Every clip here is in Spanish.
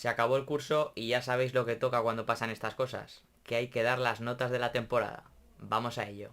Se acabó el curso y ya sabéis lo que toca cuando pasan estas cosas, que hay que dar las notas de la temporada. Vamos a ello.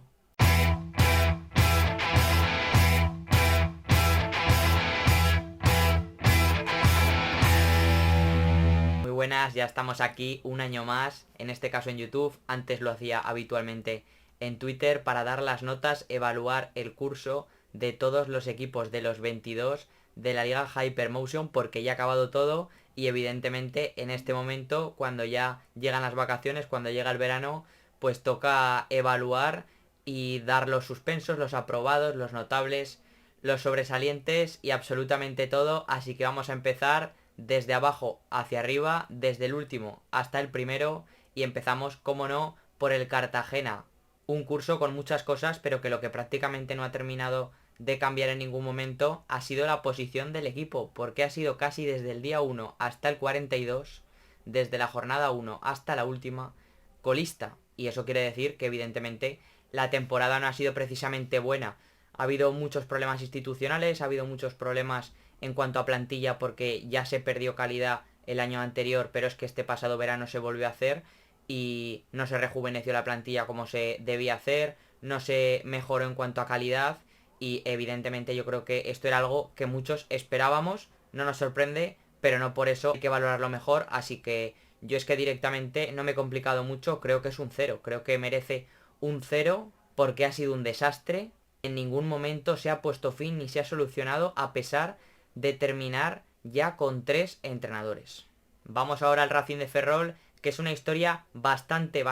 Muy buenas, ya estamos aquí un año más, en este caso en YouTube, antes lo hacía habitualmente en Twitter para dar las notas, evaluar el curso de todos los equipos de los 22 de la Liga Hypermotion porque ya ha acabado todo y evidentemente en este momento cuando ya llegan las vacaciones, cuando llega el verano, pues toca evaluar y dar los suspensos, los aprobados, los notables, los sobresalientes y absolutamente todo, así que vamos a empezar desde abajo hacia arriba, desde el último hasta el primero y empezamos, como no, por el Cartagena. Un curso con muchas cosas, pero que lo que prácticamente no ha terminado de cambiar en ningún momento ha sido la posición del equipo, porque ha sido casi desde el día 1 hasta el 42, desde la jornada 1 hasta la última, colista. Y eso quiere decir que evidentemente la temporada no ha sido precisamente buena. Ha habido muchos problemas institucionales, ha habido muchos problemas en cuanto a plantilla porque ya se perdió calidad el año anterior, pero es que este pasado verano se volvió a hacer y no se rejuveneció la plantilla como se debía hacer, no se mejoró en cuanto a calidad y evidentemente yo creo que esto era algo que muchos esperábamos, no nos sorprende, pero no por eso hay que valorarlo mejor, así que yo es que directamente no me he complicado mucho, creo que es un cero, creo que merece un cero porque ha sido un desastre, en ningún momento se ha puesto fin ni se ha solucionado a pesar de terminar ya con 3 entrenadores. Vamos ahora al Racing de Ferrol, que es una historia bastante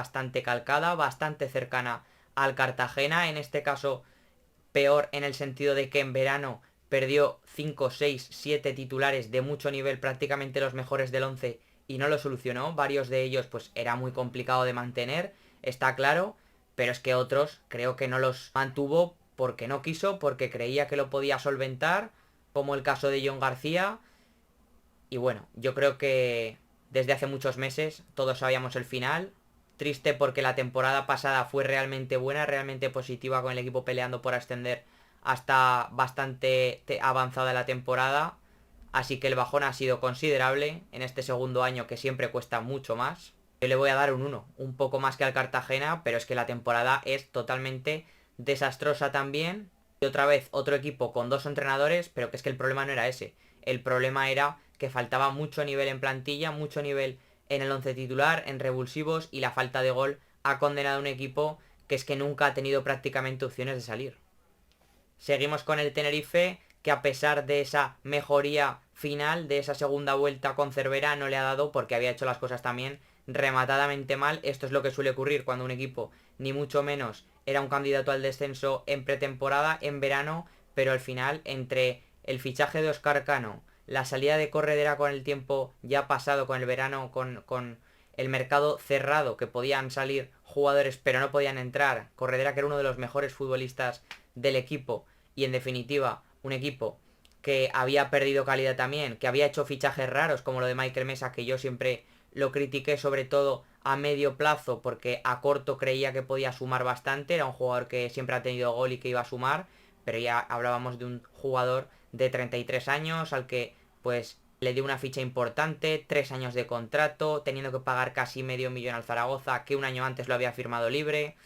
calcada, bastante cercana al Cartagena, en este caso peor en el sentido de que en verano perdió 5, 6, 7 titulares de mucho nivel, prácticamente los mejores del 11 y no lo solucionó, varios de ellos pues era muy complicado de mantener, está claro, pero es que otros creo que no los mantuvo porque no quiso, porque creía que lo podía solventar, como el caso de John García. Y bueno, yo creo que desde hace muchos meses todos sabíamos el final. Triste porque la temporada pasada fue realmente buena, realmente positiva con el equipo peleando por ascender hasta bastante avanzada la temporada. Así que el bajón ha sido considerable en este segundo año que siempre cuesta mucho más. Yo le voy a dar un 1, un poco más que al Cartagena, pero es que la temporada es totalmente desastrosa también. Y otra vez otro equipo con 2 entrenadores, pero que es que el problema no era ese. El problema era que faltaba mucho nivel en plantilla, mucho nivel en el once titular, en revulsivos y la falta de gol ha condenado a un equipo que es que nunca ha tenido prácticamente opciones de salir. Seguimos con el Tenerife, que a pesar de esa mejoría final, de esa segunda vuelta con Cervera, no le ha dado porque había hecho las cosas también rematadamente mal. Esto es lo que suele ocurrir cuando un equipo, ni mucho menos, era un candidato al descenso en pretemporada, en verano, pero al final, entre el fichaje de Óscar Cano, la salida de Corredera con el tiempo ya pasado, con el verano, con el mercado cerrado, que podían salir jugadores pero no podían entrar, Corredera que era uno de los mejores futbolistas del equipo y en definitiva un equipo que había perdido calidad también, que había hecho fichajes raros como lo de Michael Mesa, que yo siempre lo critiqué sobre todo a medio plazo porque a corto creía que podía sumar bastante, era un jugador que siempre ha tenido gol y que iba a sumar, pero ya hablábamos de un jugador de 33 años al que pues le dio una ficha importante, 3 años de contrato, teniendo que pagar casi medio millón al Zaragoza, que un año antes lo había firmado libre.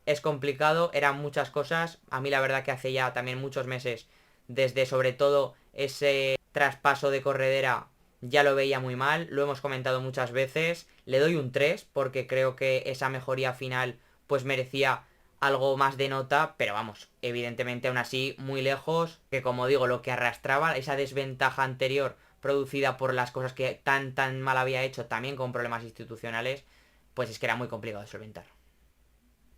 Es complicado, eran muchas cosas. A mí la verdad que hace ya también muchos meses, desde sobre todo ese traspaso de Corredera, ya lo veía muy mal, lo hemos comentado muchas veces. Le doy un 3 porque creo que esa mejoría final pues merecía algo más de nota, pero vamos, evidentemente aún así muy lejos, que como digo, lo que arrastraba, esa desventaja anterior producida por las cosas que tan mal había hecho, también con problemas institucionales, pues es que era muy complicado de solventar.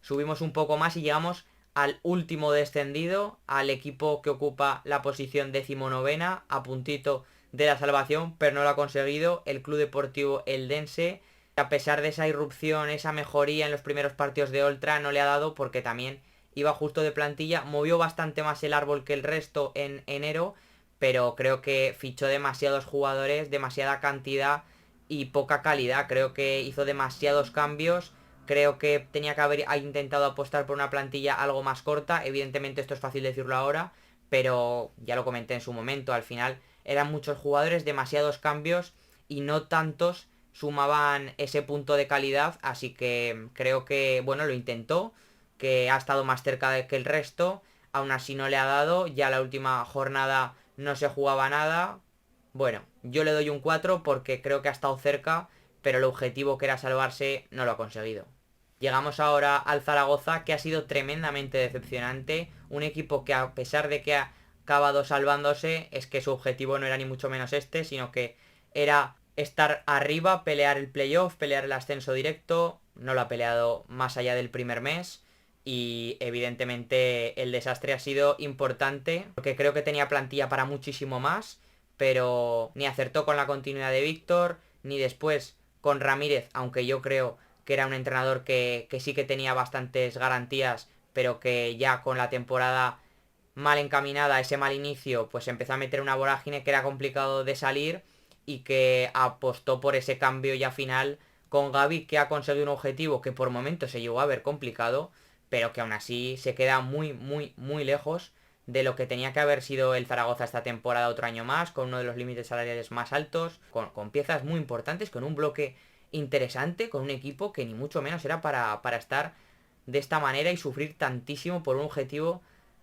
Subimos un poco más y llegamos al último descendido, al equipo que ocupa la posición 19ª, a puntito de la salvación, pero no lo ha conseguido, el Club Deportivo Eldense. A pesar de esa irrupción, esa mejoría en los primeros partidos de Oltra, no le ha dado porque también iba justo de plantilla, movió bastante más el árbol que el resto en enero, pero creo que fichó demasiados jugadores, demasiada cantidad y poca calidad, creo que hizo demasiados cambios. Creo que tenía que haber intentado apostar por una plantilla algo más corta. Evidentemente esto es fácil decirlo ahora, pero ya lo comenté en su momento. Al final eran muchos jugadores, demasiados cambios y no tantos sumaban ese punto de calidad, así que creo que, bueno, lo intentó, que ha estado más cerca que el resto, aún así no le ha dado, ya la última jornada no se jugaba nada. Bueno, yo le doy un 4 porque creo que ha estado cerca, pero el objetivo que era salvarse no lo ha conseguido. Llegamos ahora al Zaragoza, que ha sido tremendamente decepcionante, un equipo que a pesar de que ha acabado salvándose, es que su objetivo no era ni mucho menos este, sino que era estar arriba, pelear el playoff, pelear el ascenso directo, no lo ha peleado más allá del primer mes y evidentemente el desastre ha sido importante porque creo que tenía plantilla para muchísimo más, pero ni acertó con la continuidad de Víctor, ni después con Ramírez, aunque yo creo que era un entrenador que sí que tenía bastantes garantías, pero que ya con la temporada mal encaminada, ese mal inicio, pues empezó a meter una vorágine que era complicado de salir y que apostó por ese cambio ya final con Gavi, que ha conseguido un objetivo que por momentos se llegó a ver complicado, pero que aún así se queda muy, muy, muy lejos de lo que tenía que haber sido el Zaragoza esta temporada otro año más, con uno de los límites salariales más altos, con piezas muy importantes, con un bloque interesante, con un equipo que ni mucho menos era para estar de esta manera y sufrir tantísimo por un objetivo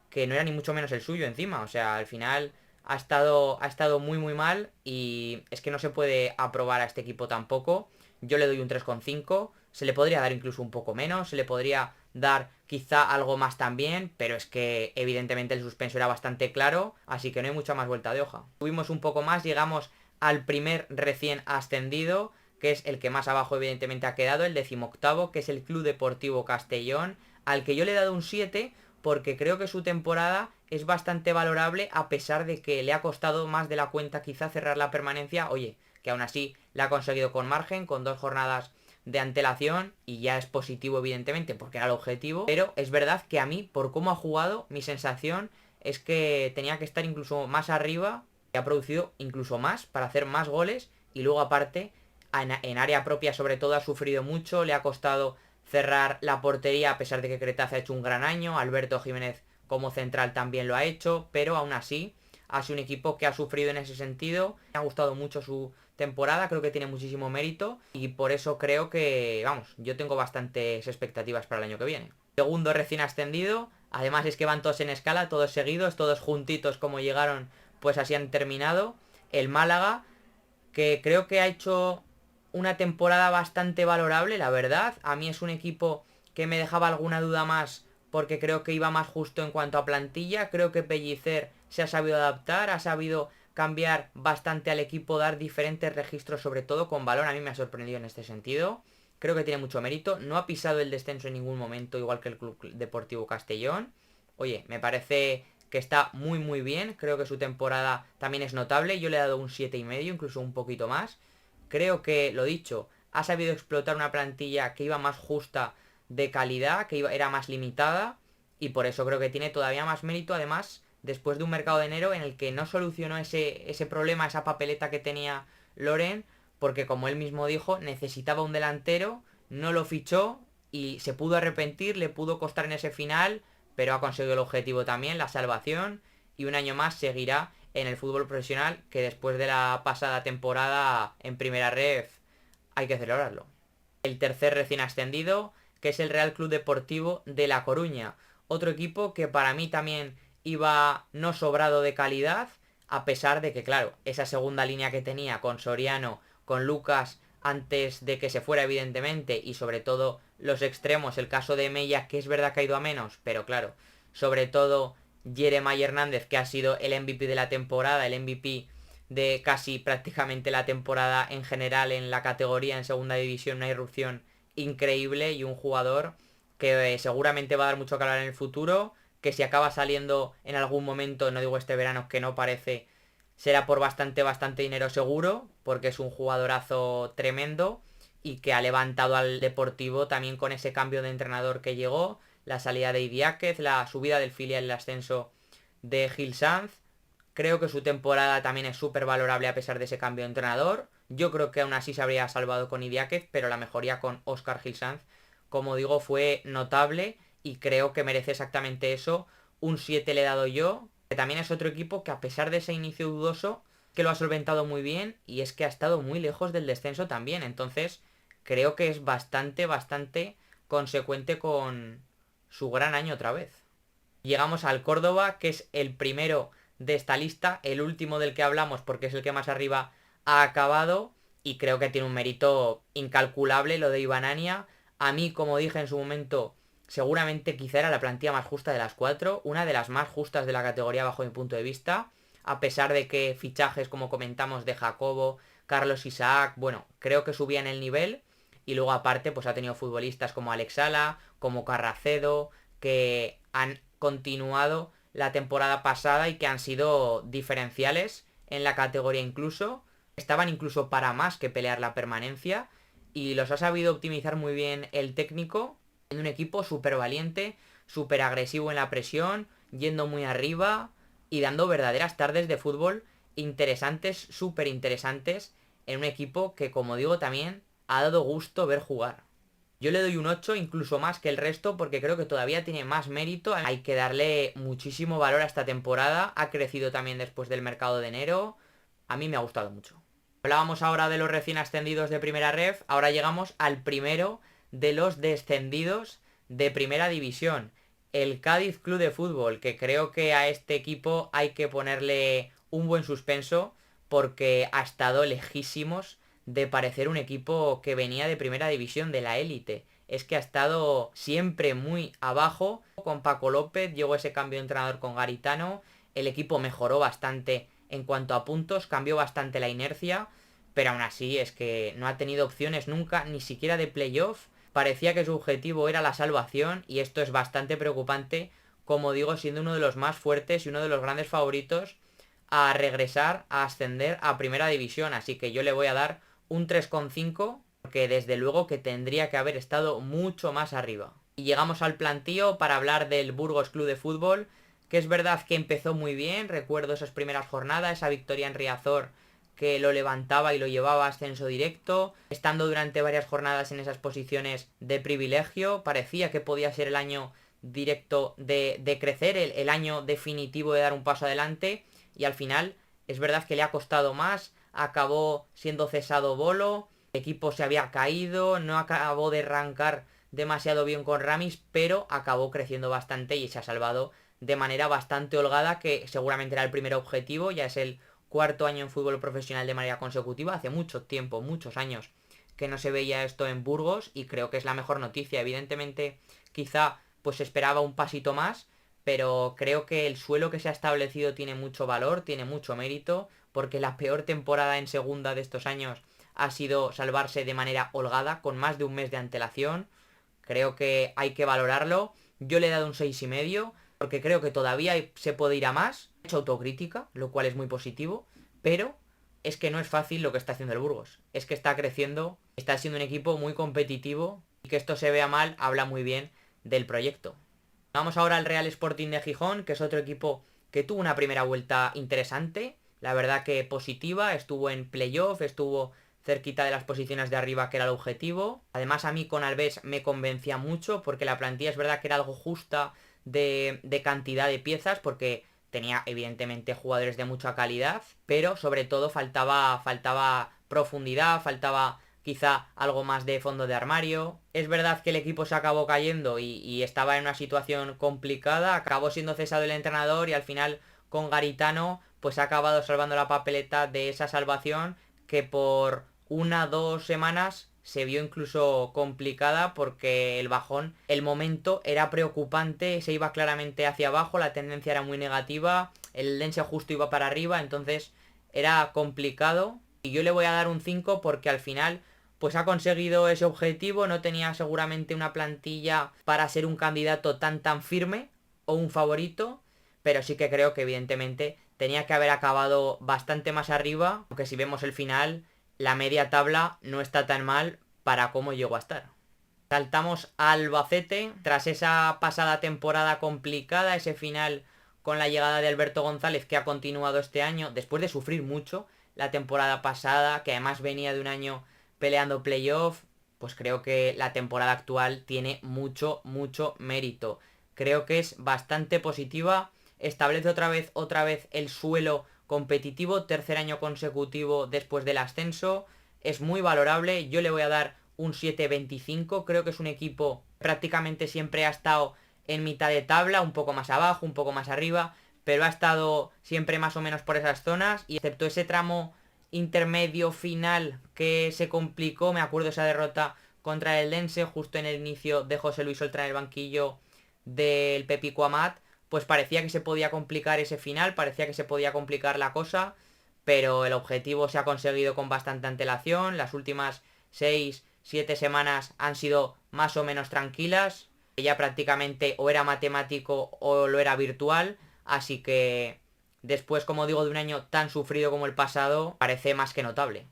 que no era ni mucho menos el suyo encima. O sea, al final ha estado muy muy mal y es que no se puede aprobar a este equipo tampoco. Yo le doy un 3,5. Se le podría dar incluso un poco menos, se le podría dar quizá algo más también, pero es que evidentemente el suspenso era bastante claro, así que no hay mucha más vuelta de hoja. Subimos un poco más, llegamos al primer recién ascendido, que es el que más abajo evidentemente ha quedado, el 18º, que es el Club Deportivo Castellón, al que yo le he dado un 7 porque creo que su temporada es bastante valorable a pesar de que le ha costado más de la cuenta quizá cerrar la permanencia. Oye, que aún así la ha conseguido con margen, con 2 jornadas de antelación y ya es positivo evidentemente porque era el objetivo, pero es verdad que a mí por cómo ha jugado mi sensación es que tenía que estar incluso más arriba, que ha producido incluso más para hacer más goles y luego aparte en área propia sobre todo ha sufrido mucho, le ha costado cerrar la portería a pesar de que Cretaza ha hecho un gran año, Alberto Jiménez como central también lo ha hecho, pero aún así ha sido un equipo que ha sufrido en ese sentido. Me ha gustado mucho su temporada, creo que tiene muchísimo mérito y por eso creo que, vamos, yo tengo bastantes expectativas para el año que viene. Segundo recién ascendido, además es que van todos en escala, todos seguidos, todos juntitos como llegaron, pues así han terminado. El Málaga, que creo que ha hecho una temporada bastante valorable, la verdad. A mí es un equipo que me dejaba alguna duda más porque creo que iba más justo en cuanto a plantilla. Creo que Pellicer se ha sabido adaptar, ha sabido cambiar bastante al equipo, dar diferentes registros, sobre todo con balón. A mí me ha sorprendido en este sentido. Creo que tiene mucho mérito. No ha pisado el descenso en ningún momento, igual que el Club Deportivo Castellón. Oye, me parece que está muy muy bien. Creo que su temporada también es notable. Yo le he dado un 7,5, incluso un poquito más. Creo que, lo dicho, ha sabido explotar una plantilla que iba más justa de calidad, que era más limitada, y por eso creo que tiene todavía más mérito, además, después de un mercado de enero en el que no solucionó ese problema, esa papeleta que tenía Loren, porque como él mismo dijo, necesitaba un delantero, no lo fichó y se pudo arrepentir, le pudo costar en ese final, pero ha conseguido el objetivo también, la salvación, y un año más seguirá en el fútbol profesional, que después de la pasada temporada en primera ref hay que celebrarlo. El tercer recién ascendido, que es el Real Club Deportivo de La Coruña, otro equipo que para mí también iba no sobrado de calidad, a pesar de que, claro, esa segunda línea que tenía con Soriano, con Lucas antes de que se fuera evidentemente, y sobre todo los extremos, el caso de Mella, que es verdad que ha ido a menos, pero claro, sobre todo Jeremiah Hernández, que ha sido el MVP de la temporada, el MVP de casi prácticamente la temporada en general en la categoría en segunda división, una irrupción increíble y un jugador que seguramente va a dar mucho que hablar en el futuro, que si acaba saliendo en algún momento, no digo este verano, que no parece, será por bastante, bastante dinero seguro, porque es un jugadorazo tremendo y que ha levantado al Deportivo también con ese cambio de entrenador que llegó, la salida de Idiáquez, la subida del filial, el ascenso de Gil Sanz. Creo que su temporada también es súper valorable a pesar de ese cambio de entrenador. Yo creo que aún así se habría salvado con Idiáquez, pero la mejoría con Óscar Gil Sanz, como digo, fue notable y creo que merece exactamente eso. Un 7 le he dado yo, que también es otro equipo que a pesar de ese inicio dudoso, que lo ha solventado muy bien y es que ha estado muy lejos del descenso también. Entonces, creo que es bastante consecuente con su gran año otra vez. Llegamos al Córdoba, que es el primero de esta lista, el último del que hablamos porque es el que más arriba ha acabado y creo que tiene un mérito incalculable lo de Ibanania. A mí, como dije en su momento, seguramente quizá era la plantilla más justa de las cuatro, una de las más justas de la categoría bajo mi punto de vista, a pesar de que fichajes como comentamos de Jacobo, Carlos Isaac, bueno, creo que subían el nivel y luego aparte pues ha tenido futbolistas como Alex Sala, como Carracedo, que han continuado la temporada pasada y que han sido diferenciales en la categoría incluso. Estaban incluso para más que pelear la permanencia y los ha sabido optimizar muy bien el técnico en un equipo súper valiente, súper agresivo en la presión, yendo muy arriba y dando verdaderas tardes de fútbol interesantes, súper interesantes en un equipo que, como digo, también ha dado gusto ver jugar. Yo le doy un 8, incluso más que el resto, porque creo que todavía tiene más mérito. Hay que darle muchísimo valor a esta temporada. Ha crecido también después del mercado de enero. A mí me ha gustado mucho. Hablábamos ahora de los recién ascendidos de Primera Ref. Ahora llegamos al primero de los descendidos de Primera División. El Cádiz Club de Fútbol, que creo que a este equipo hay que ponerle un buen suspenso porque ha estado lejísimos de parecer un equipo que venía de primera división de la élite. Es que ha estado siempre muy abajo. Con Paco López llegó ese cambio de entrenador con Garitano. El equipo mejoró bastante en cuanto a puntos, cambió bastante la inercia, pero aún así es que no ha tenido opciones nunca, ni siquiera de playoff. Parecía que su objetivo era la salvación y esto es bastante preocupante, como digo, siendo uno de los más fuertes y uno de los grandes favoritos a regresar, a ascender a primera división. Así que yo le voy a dar un 3,5 porque desde luego que tendría que haber estado mucho más arriba. Y llegamos al plantío para hablar del Burgos Club de Fútbol, que es verdad que empezó muy bien, recuerdo esas primeras jornadas, esa victoria en Riazor que lo levantaba y lo llevaba a ascenso directo, estando durante varias jornadas en esas posiciones de privilegio, parecía que podía ser el año directo de crecer, el año definitivo de dar un paso adelante, y al final es verdad que le ha costado más, acabó siendo cesado Bolo, el equipo se había caído, no acabó de arrancar demasiado bien con Ramis, pero acabó creciendo bastante y se ha salvado de manera bastante holgada, que seguramente era el primer objetivo, ya es el cuarto año en fútbol profesional de manera consecutiva, hace mucho tiempo, muchos años que no se veía esto en Burgos y creo que es la mejor noticia. Evidentemente quizá pues se esperaba un pasito más, pero creo que el suelo que se ha establecido tiene mucho valor, tiene mucho mérito, porque la peor temporada en segunda de estos años ha sido salvarse de manera holgada, con más de un mes de antelación. Creo que hay que valorarlo. Yo le he dado un 6,5, porque creo que todavía se puede ir a más. He hecho autocrítica, lo cual es muy positivo, pero es que no es fácil lo que está haciendo el Burgos. Es que está creciendo, está siendo un equipo muy competitivo y que esto se vea mal habla muy bien del proyecto. Vamos ahora al Real Sporting de Gijón, que es otro equipo que tuvo una primera vuelta interesante, la verdad que positiva, estuvo en playoff, estuvo cerquita de las posiciones de arriba que era el objetivo. Además a mí con Alves me convencía mucho porque la plantilla es verdad que era algo justa de cantidad de piezas porque tenía evidentemente jugadores de mucha calidad, pero sobre todo faltaba profundidad, faltaba quizá algo más de fondo de armario. Es verdad que el equipo se acabó cayendo y estaba en una situación complicada, acabó siendo cesado el entrenador y al final con Garitano pues ha acabado salvando la papeleta de esa salvación que por 1 o 2 semanas se vio incluso complicada porque el bajón, el momento era preocupante, se iba claramente hacia abajo, la tendencia era muy negativa, el Lense justo iba para arriba, entonces era complicado. Y yo le voy a dar un 5 porque al final pues ha conseguido ese objetivo, no tenía seguramente una plantilla para ser un candidato tan firme o un favorito, pero sí que creo que evidentemente tenía que haber acabado bastante más arriba, aunque si vemos el final, la media tabla no está tan mal para cómo llegó a estar. Saltamos a Albacete, tras esa pasada temporada complicada, ese final con la llegada de Alberto González que ha continuado este año, después de sufrir mucho la temporada pasada, que además venía de un año peleando playoff, pues creo que la temporada actual tiene mucho mérito. Creo que es bastante positiva, establece otra vez el suelo competitivo, tercer año consecutivo después del ascenso, es muy valorable, yo le voy a dar un 7,25, creo que es un equipo que prácticamente siempre ha estado en mitad de tabla, un poco más abajo, un poco más arriba, pero ha estado siempre más o menos por esas zonas, y excepto ese tramo intermedio final que se complicó, me acuerdo esa derrota contra el Dense justo en el inicio de José Luis Oltra en el banquillo del Pepico Amat, pues parecía que se podía complicar ese final, parecía que se podía complicar la cosa, pero el objetivo se ha conseguido con bastante antelación. Las últimas 6-7 semanas han sido más o menos tranquilas, ya prácticamente o era matemático o lo era virtual, así que después, como digo, de un año tan sufrido como el pasado, parece más que notable.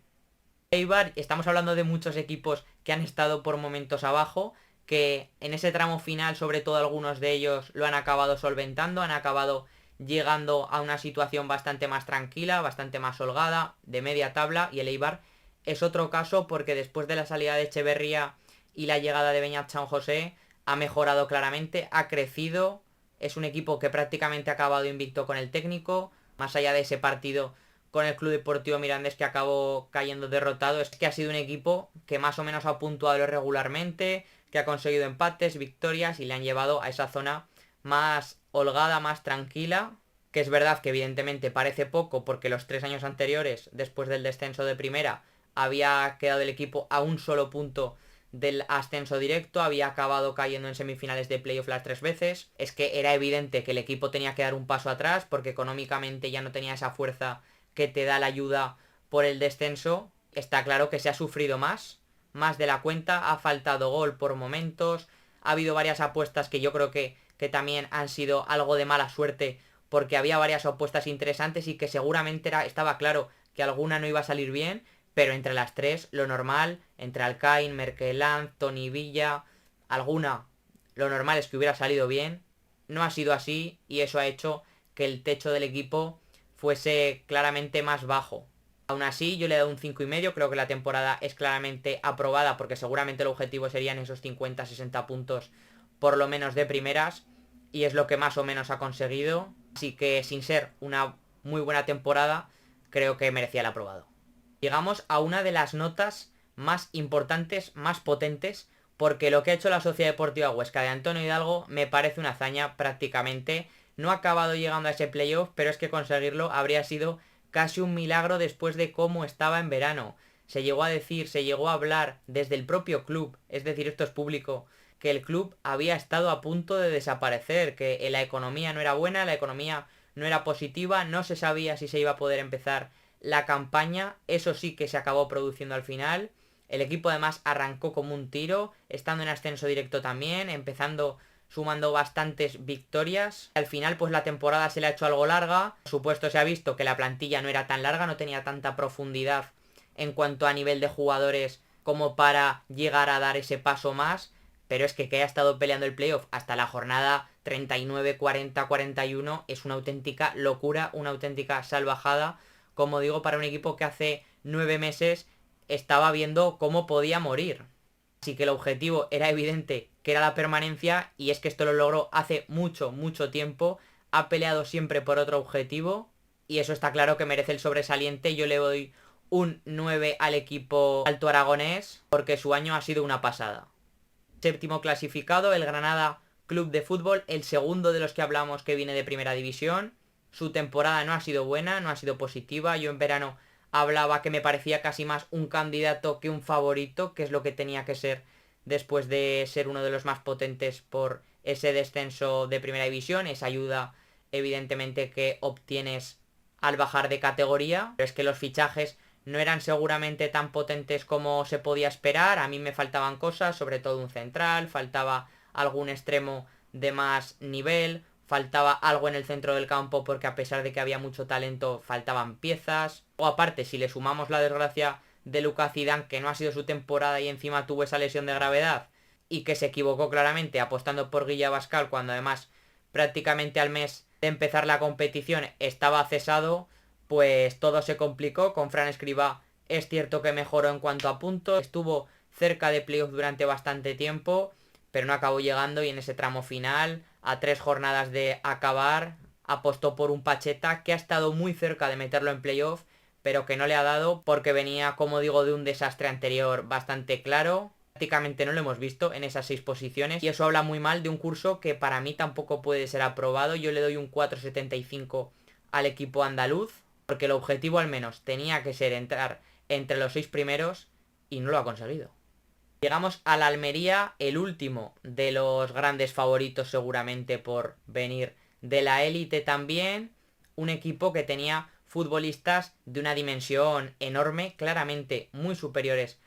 Eibar, estamos hablando de muchos equipos que han estado por momentos abajo, que en ese tramo final, sobre todo algunos de ellos, lo han acabado solventando, han acabado llegando a una situación bastante más tranquila, bastante más holgada, de media tabla, y el Eibar es otro caso porque después de la salida de Echeverría y la llegada de Beñat San José, ha mejorado claramente, ha crecido, es un equipo que prácticamente ha acabado invicto con el técnico, más allá de ese partido con el Club Deportivo Mirandés que acabó cayendo derrotado, es que ha sido un equipo que más o menos ha puntuado regularmente, que ha conseguido empates, victorias y le han llevado a esa zona más holgada, más tranquila, que es verdad que evidentemente parece poco porque los 3 años anteriores, después del descenso de primera, había quedado el equipo a un solo punto del ascenso directo, había acabado cayendo en semifinales de playoff las 3 veces, es que era evidente que el equipo tenía que dar un paso atrás porque económicamente ya no tenía esa fuerza que te da la ayuda por el descenso. Está claro que se ha sufrido más de la cuenta, ha faltado gol por momentos, ha habido varias apuestas que yo creo que también han sido algo de mala suerte porque había varias apuestas interesantes y que seguramente estaba claro que alguna no iba a salir bien, pero entre las tres, lo normal, entre Alcain, Merkeland, Tony Villa, alguna, lo normal es que hubiera salido bien, no ha sido así y eso ha hecho que el techo del equipo fuese claramente más bajo. Aún así, yo le he dado un 5,5, creo que la temporada es claramente aprobada porque seguramente el objetivo serían esos 50-60 puntos por lo menos de primeras y es lo que más o menos ha conseguido. Así que sin ser una muy buena temporada, creo que merecía el aprobado. Llegamos a una de las notas más importantes, más potentes, porque lo que ha hecho la Sociedad Deportiva Huesca de Antonio Hidalgo me parece una hazaña prácticamente. No ha acabado llegando a ese playoff, pero es que conseguirlo habría sido casi un milagro después de cómo estaba en verano. Se llegó a decir, se llegó a hablar desde el propio club, es decir, esto es público, que el club había estado a punto de desaparecer, que la economía no era buena, la economía no era positiva, no se sabía si se iba a poder empezar la campaña, eso sí que se acabó produciendo al final. El equipo además arrancó como un tiro, estando en ascenso directo también, empezando sumando bastantes victorias. Al final pues la temporada se le ha hecho algo larga, por supuesto se ha visto que la plantilla no era tan larga, no tenía tanta profundidad en cuanto a nivel de jugadores como para llegar a dar ese paso más, pero es que haya estado peleando el playoff hasta la jornada 39, 40, 41 es una auténtica locura, una auténtica salvajada, como digo, para un equipo que hace 9 meses estaba viendo cómo podía morir. Así que el objetivo era evidente que era la permanencia y es que esto lo logró hace mucho, mucho tiempo. Ha peleado siempre por otro objetivo y eso está claro que merece el sobresaliente. Yo le doy un 9 al equipo alto aragonés porque su año ha sido una pasada. Séptimo clasificado, el Granada Club de Fútbol, el segundo de los que hablamos que viene de primera división. Su temporada no ha sido buena, no ha sido positiva. Yo en verano hablaba que me parecía casi más un candidato que un favorito, que es lo que tenía que ser después de ser uno de los más potentes por ese descenso de primera división, esa ayuda evidentemente que obtienes al bajar de categoría, pero es que los fichajes no eran seguramente tan potentes como se podía esperar, a mí me faltaban cosas, sobre todo un central, faltaba algún extremo de más nivel, faltaba algo en el centro del campo porque a pesar de que había mucho talento faltaban piezas, o aparte si le sumamos la desgracia de Lucas Zidane que no ha sido su temporada y encima tuvo esa lesión de gravedad y que se equivocó claramente apostando por Guilla Bascal cuando además prácticamente al mes de empezar la competición estaba cesado, pues todo se complicó. Con Fran Escribá es cierto que mejoró en cuanto a puntos, estuvo cerca de playoff durante bastante tiempo, pero no acabó llegando y en ese tramo final, a 3 jornadas de acabar, apostó por un Pacheta que ha estado muy cerca de meterlo en playoff, pero que no le ha dado porque venía, como digo, de un desastre anterior bastante claro. Prácticamente no lo hemos visto en esas 6 posiciones y eso habla muy mal de un curso que para mí tampoco puede ser aprobado. Yo le doy un 4,75 al equipo andaluz porque el objetivo al menos tenía que ser entrar entre los 6 primeros y no lo ha conseguido. Llegamos a la Almería, el último de los grandes favoritos seguramente por venir de la élite también. Un equipo que tenía futbolistas de una dimensión enorme, claramente muy superiores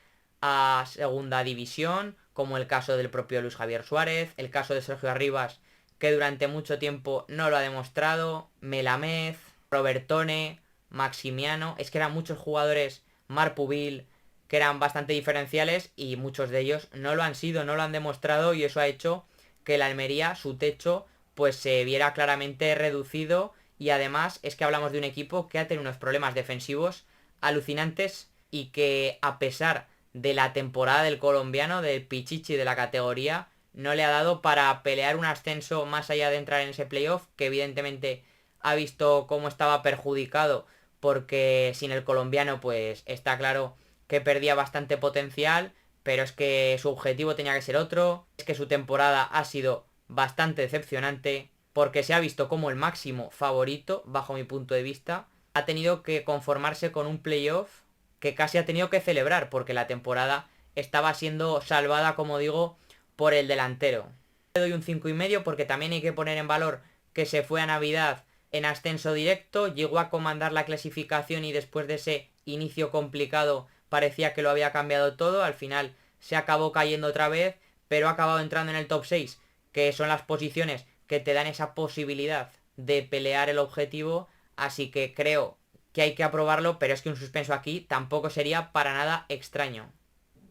a segunda división, como el caso del propio Luis Javier Suárez, el caso de Sergio Arribas, que durante mucho tiempo no lo ha demostrado, Melamed, Robertone, Maximiano, es que eran muchos jugadores, Marpubil, que eran bastante diferenciales y muchos de ellos no lo han sido, no lo han demostrado y eso ha hecho que el Almería, su techo, pues se viera claramente reducido y además es que hablamos de un equipo que ha tenido unos problemas defensivos alucinantes y que a pesar de la temporada del colombiano, del Pichichi de la categoría, no le ha dado para pelear un ascenso más allá de entrar en ese playoff, que evidentemente ha visto cómo estaba perjudicado porque sin el colombiano pues está claro que perdía bastante potencial, pero es que su objetivo tenía que ser otro, es que su temporada ha sido bastante decepcionante, porque se ha visto como el máximo favorito, bajo mi punto de vista, ha tenido que conformarse con un playoff que casi ha tenido que celebrar, porque la temporada estaba siendo salvada, como digo, por el delantero. Le doy un 5,5 porque también hay que poner en valor que se fue a Navidad en ascenso directo, llegó a comandar la clasificación y después de ese inicio complicado parecía que lo había cambiado todo, al final se acabó cayendo otra vez, pero ha acabado entrando en el top 6, que son las posiciones que te dan esa posibilidad de pelear el objetivo, así que creo que hay que aprobarlo, pero es que un suspenso aquí tampoco sería para nada extraño.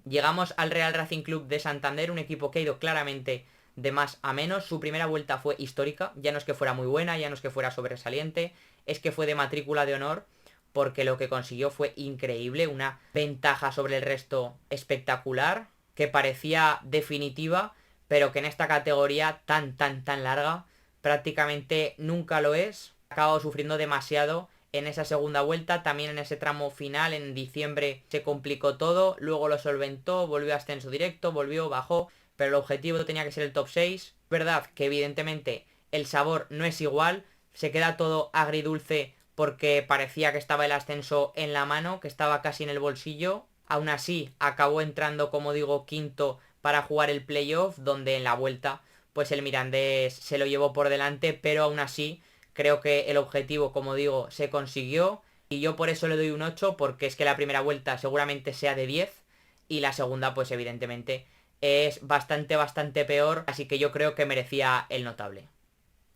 Llegamos al Real Racing Club de Santander, un equipo que ha ido claramente de más a menos. Su primera vuelta fue histórica, ya no es que fuera muy buena, ya no es que fuera sobresaliente, es que fue de matrícula de honor, porque lo que consiguió fue increíble, una ventaja sobre el resto espectacular, que parecía definitiva, pero que en esta categoría tan larga prácticamente nunca lo es. Ha acabado sufriendo demasiado en esa segunda vuelta, también en ese tramo final, en diciembre se complicó todo, luego lo solventó, volvió a ascenso directo, volvió, bajó, pero el objetivo tenía que ser el top 6. Verdad que evidentemente el sabor no es igual, se queda todo agridulce porque parecía que estaba el ascenso en la mano, que estaba casi en el bolsillo. Aún así, acabó entrando, como digo, quinto para jugar el playoff, donde en la vuelta, pues el Mirandés se lo llevó por delante, pero aún así, creo que el objetivo, como digo, se consiguió. Y yo por eso le doy un 8, porque es que la primera vuelta seguramente sea de 10, y la segunda, pues evidentemente, es bastante peor, así que yo creo que merecía el notable.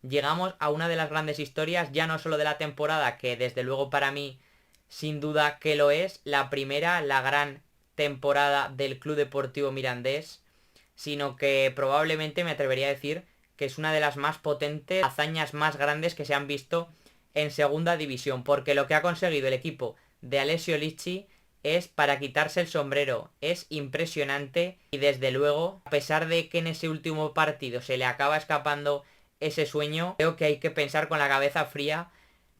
Llegamos a una de las grandes historias, ya no solo de la temporada, que desde luego para mí sin duda que lo es, la primera, la gran temporada del Club Deportivo Mirandés, sino que probablemente me atrevería a decir que es una de las más potentes, hazañas más grandes que se han visto en segunda división, porque lo que ha conseguido el equipo de Alessio Licci es para quitarse el sombrero, es impresionante y desde luego, a pesar de que en ese último partido se le acaba escapando ese sueño, creo que hay que pensar con la cabeza fría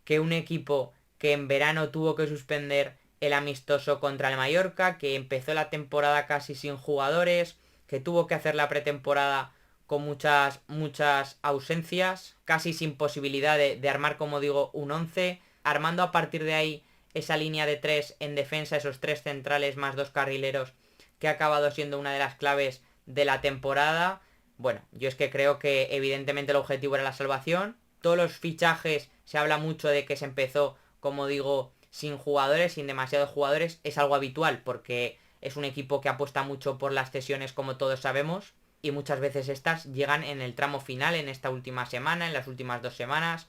que un equipo que en verano tuvo que suspender el amistoso contra el Mallorca, que empezó la temporada casi sin jugadores, que tuvo que hacer la pretemporada con muchas ausencias, casi sin posibilidad de armar, como digo, un 11, armando a partir de ahí esa línea de 3 en defensa, esos 3 centrales más 2 carrileros, que ha acabado siendo una de las claves de la temporada. Bueno, yo es que creo que evidentemente el objetivo era la salvación. Todos los fichajes, se habla mucho de que se empezó, como digo, sin jugadores, sin demasiados jugadores. Es algo habitual porque es un equipo que apuesta mucho por las cesiones, como todos sabemos, y muchas veces estas llegan en el tramo final, en esta última semana, en las últimas 2 semanas.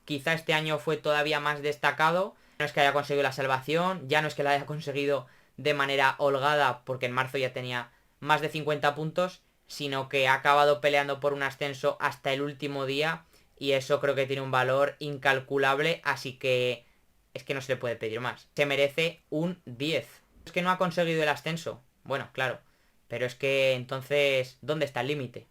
Quizá este año fue todavía más destacado. No es que haya conseguido la salvación, ya no es que la haya conseguido de manera holgada, porque en marzo ya tenía más de 50 puntos, sino que ha acabado peleando por un ascenso hasta el último día, y eso creo que tiene un valor incalculable, así que es que no se le puede pedir más. Se merece un 10. Es que no ha conseguido el ascenso. Bueno, claro, pero es que entonces, ¿dónde está el límite?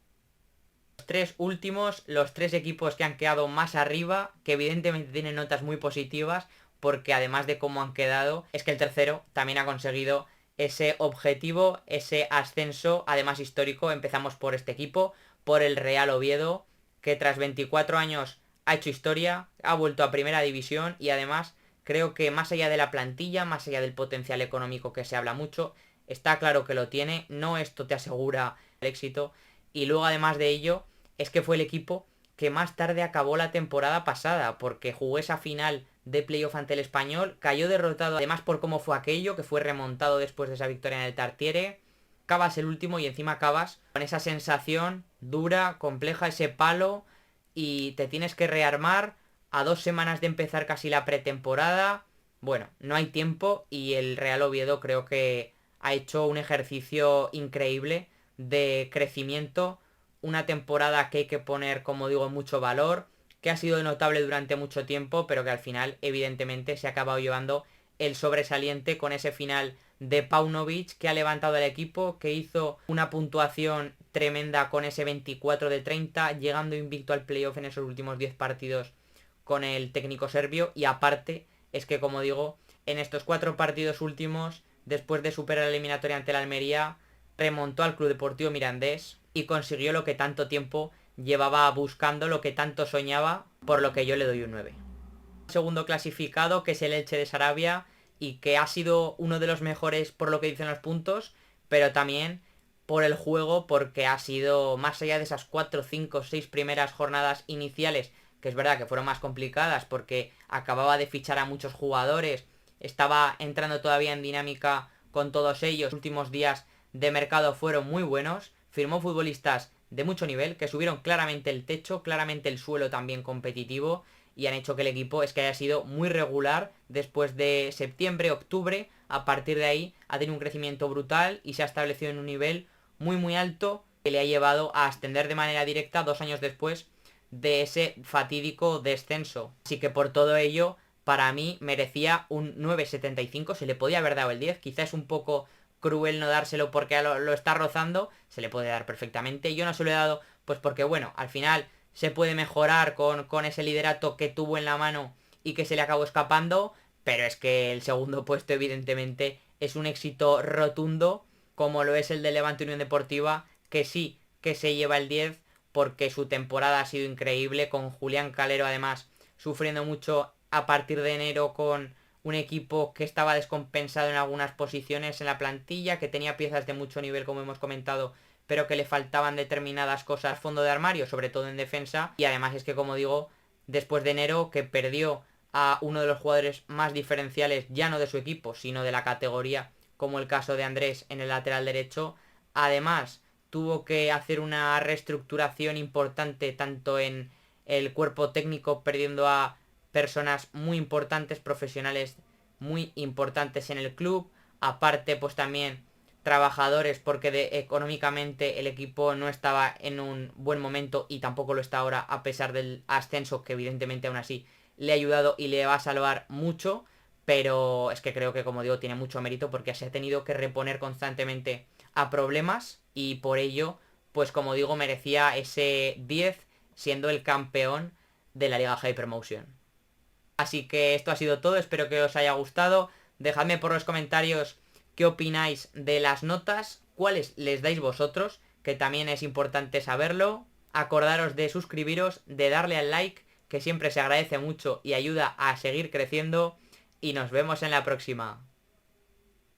tres últimos, los tres equipos que han quedado más arriba, que evidentemente tienen notas muy positivas, porque además de cómo han quedado, es que el tercero también ha conseguido ese objetivo, ese ascenso, además histórico. Empezamos por este equipo, por el Real Oviedo, que tras 24 años ha hecho historia, ha vuelto a primera división y además creo que más allá de la plantilla, más allá del potencial económico que se habla mucho, está claro que lo tiene, no esto te asegura el éxito. Y luego además de ello, es que fue el equipo que más tarde acabó la temporada pasada, porque jugó esa final de playoff ante el Español, cayó derrotado además por cómo fue aquello, que fue remontado después de esa victoria en el Tartiere. Cabas el último y encima acabas con esa sensación dura, compleja, ese palo, y te tienes que rearmar a 2 semanas de empezar casi la pretemporada. Bueno, no hay tiempo y el Real Oviedo creo que ha hecho un ejercicio increíble de crecimiento, una temporada que hay que poner, como digo, mucho valor, que ha sido notable durante mucho tiempo, pero que al final evidentemente se ha acabado llevando el sobresaliente con ese final de Paunovic, que ha levantado el equipo, que hizo una puntuación tremenda con ese 24 de 30, llegando invicto al playoff en esos últimos 10 partidos con el técnico serbio. Y aparte es que, como digo, en estos 4 partidos últimos, después de superar la eliminatoria ante la Almería, remontó al Club Deportivo Mirandés y consiguió lo que tanto tiempo llevaba buscando, lo que tanto soñaba, por lo que yo le doy un 9. Segundo clasificado, que es el Elche de Sarabia, y que ha sido uno de los mejores por lo que dicen los puntos, pero también por el juego, porque ha sido, más allá de esas 4, 5, 6 primeras jornadas iniciales, que es verdad que fueron más complicadas porque acababa de fichar a muchos jugadores, estaba entrando todavía en dinámica con todos ellos, los últimos días de mercado fueron muy buenos, firmó futbolistas de mucho nivel, que subieron claramente el techo, claramente el suelo también competitivo, y han hecho que el equipo es que haya sido muy regular después de septiembre, octubre. A partir de ahí ha tenido un crecimiento brutal y se ha establecido en un nivel muy muy alto que le ha llevado a ascender de manera directa 2 años después de ese fatídico descenso. Así que por todo ello, para mí merecía un 9,75, se le podía haber dado el 10, quizás es un poco cruel no dárselo porque lo está rozando, se le puede dar perfectamente. Yo no se lo he dado pues porque bueno, al final se puede mejorar con ese liderato que tuvo en la mano y que se le acabó escapando, pero es que el segundo puesto evidentemente es un éxito rotundo, como lo es el de Levante Unión Deportiva, que sí que se lleva el 10 porque su temporada ha sido increíble, con Julián Calero además sufriendo mucho a partir de enero con un equipo que estaba descompensado en algunas posiciones en la plantilla, que tenía piezas de mucho nivel como hemos comentado, pero que le faltaban determinadas cosas fondo de armario, sobre todo en defensa. Y además es que, como digo, después de enero, que perdió a uno de los jugadores más diferenciales, ya no de su equipo, sino de la categoría, como el caso de Andrés en el lateral derecho, además tuvo que hacer una reestructuración importante tanto en el cuerpo técnico, perdiendo a personas muy importantes, profesionales muy importantes en el club, aparte pues también trabajadores porque económicamente el equipo no estaba en un buen momento y tampoco lo está ahora, a pesar del ascenso que evidentemente aún así le ha ayudado y le va a salvar mucho, pero es que creo que, como digo, tiene mucho mérito porque se ha tenido que reponer constantemente a problemas y por ello, pues como digo, merecía ese 10 siendo el campeón de la Liga Hypermotion. Así que esto ha sido todo, espero que os haya gustado. Dejadme por los comentarios qué opináis de las notas, cuáles les dais vosotros, que también es importante saberlo. Acordaros de suscribiros, de darle al like, que siempre se agradece mucho y ayuda a seguir creciendo. Y nos vemos en la próxima.